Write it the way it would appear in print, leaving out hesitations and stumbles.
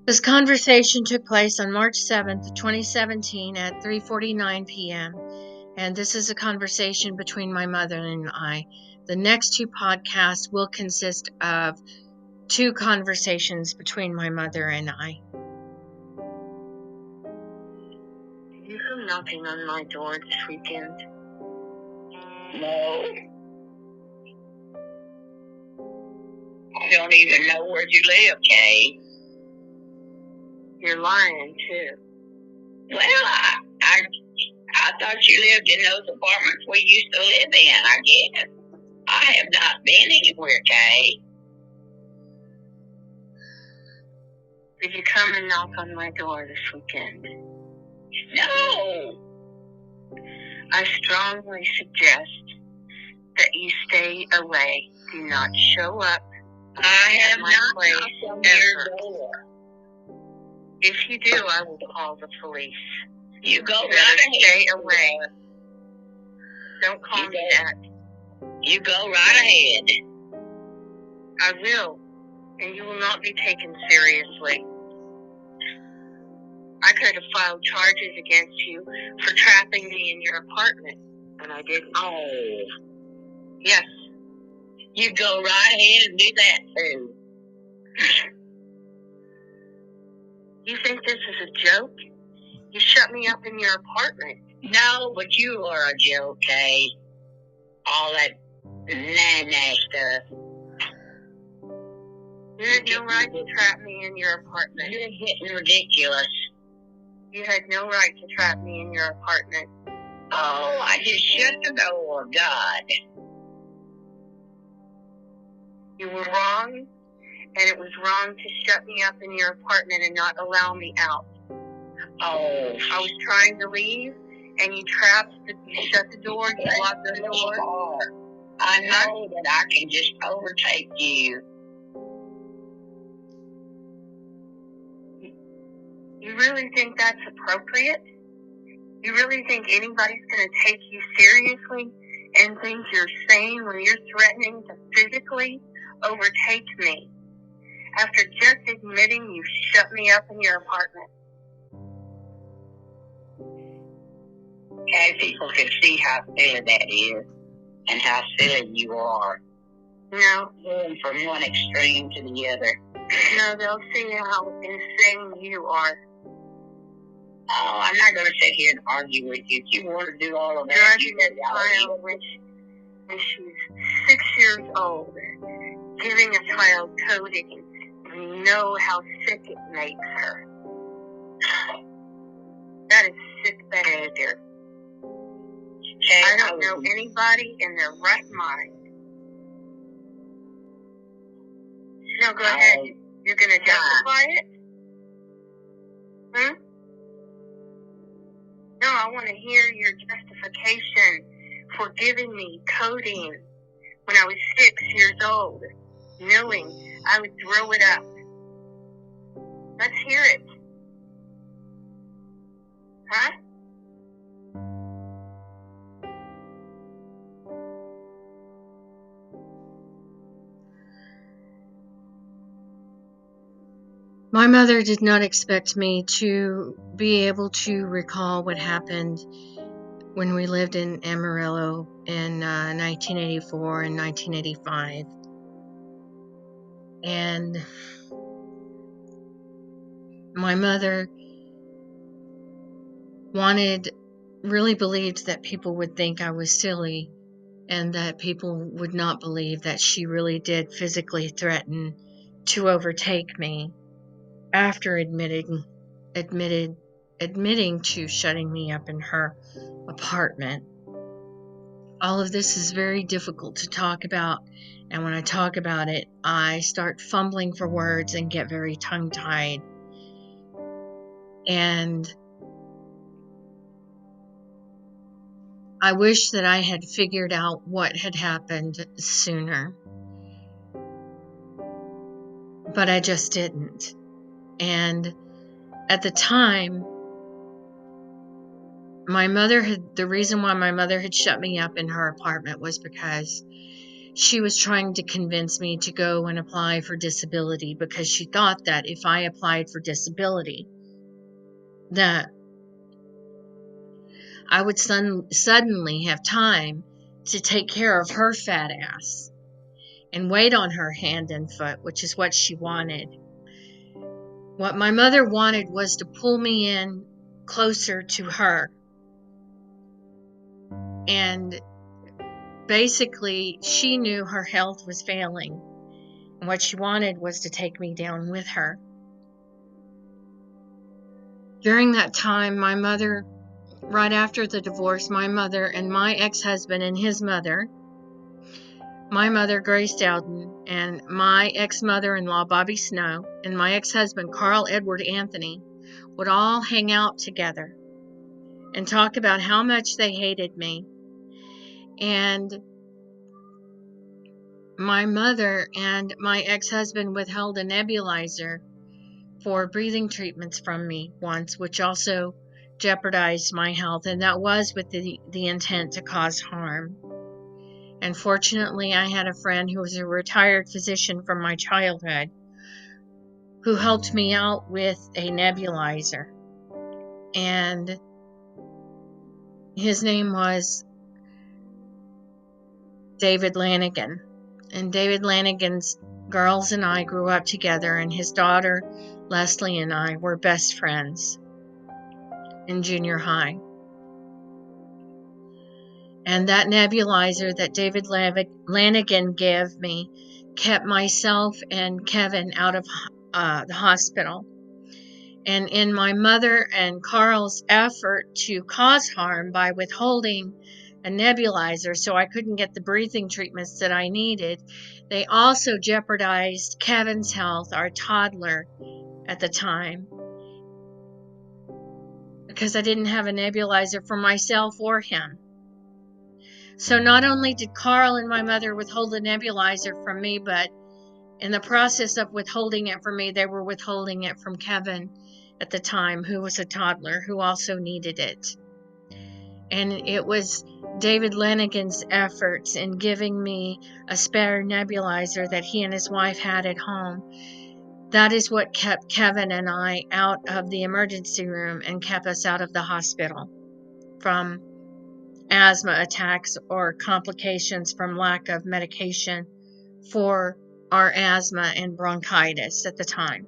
This conversation took place on March 7th, 2017 at 3:49 p.m. And this is a conversation between my mother and I. The next two podcasts will consist of two conversations between my mother and I. You come knocking on my door this weekend? No. I don't even know where you live, Kay. You're lying, too. Well, I thought you lived in those apartments we used to live in, I guess. I have not been anywhere, Kay. Did you come and knock on my door this weekend? No. I strongly suggest that you stay away. Do not show up. I have not knocked on your door. If you do, I will call the police. You go right ahead. Stay away. Don't call me that. You go right ahead. I will, and you will not be taken seriously. I could have filed charges against you for trapping me in your apartment, and I didn't. Oh. Yes. You go right ahead and do that, too. You think this is a joke? You shut me up in your apartment. No, but you are a joke, Kay. All that nah stuff. You had no right to trap me in your apartment. You're getting ridiculous. You had no right to trap me in your apartment. Oh, I just shut the door, God. You were wrong, and it was wrong to shut me up in your apartment and not allow me out. Oh. I was trying to leave, and you shut the door, you locked the door. I know that I can just overtake you. You really think that's appropriate? You really think anybody's going to take you seriously and think you're sane when you're threatening to physically overtake me after just admitting you shut me up in your apartment? Okay, people can see how silly that is and how silly you are. No. Going from one extreme to the other. No, they'll see how insane you are. Oh, I'm not going to sit here and argue with you. If you want to do all of that, dragging a child when she's 6 years old, giving a child coding, you know how sick it makes her. That is sick behavior. Okay, I don't know anybody in their right mind. No, go ahead. You're going to justify it? No, I want to hear your justification for giving me codeine when I was 6 years old, knowing I would throw it up. Let's hear it. Huh? My mother did not expect me to be able to recall what happened when we lived in Amarillo in 1984 and 1985. And my mother really believed that people would think I was silly and that people would not believe that she really did physically threaten to overtake me after admitting to shutting me up in her apartment. All of this is very difficult to talk about, and when I talk about it, I start fumbling for words and get very tongue-tied. And I wish that I had figured out what had happened sooner, but I just didn't. And at the time, the reason why my mother had shut me up in her apartment was because she was trying to convince me to go and apply for disability, because she thought that if I applied for disability, that I would suddenly have time to take care of her fat ass and wait on her hand and foot, which is what she wanted. What my mother wanted was to pull me in closer to her. And basically, she knew her health was failing. And what she wanted was to take me down with her. During that time, my mother, right after the divorce, my mother and my ex-husband and his mother, my mother, Grace Dowden, and my ex-mother-in-law, Bobbie Snow, and my ex-husband, Carl Edward Anthony, would all hang out together and talk about how much they hated me. And my mother and my ex-husband withheld a nebulizer for breathing treatments from me once, which also jeopardized my health, and that was with the intent to cause harm. And fortunately, I had a friend who was a retired physician from my childhood who helped me out with a nebulizer. And his name was David Lanigan. And David Lanigan's girls and I grew up together, and his daughter, Leslie, and I were best friends in junior high. And that nebulizer that David Lanigan gave me kept myself and Kevin out of the hospital. And in my mother and Carl's effort to cause harm by withholding a nebulizer so I couldn't get the breathing treatments that I needed, they also jeopardized Kevin's health, our toddler at the time, because I didn't have a nebulizer for myself or him. So not only did Carl and my mother withhold the nebulizer from me, but in the process of withholding it from me, they were withholding it from Kevin at the time, who was a toddler, who also needed it. And it was David Lanigan's efforts in giving me a spare nebulizer that he and his wife had at home. That is what kept Kevin and I out of the emergency room and kept us out of the hospital from asthma attacks or complications from lack of medication for our asthma and bronchitis at the time.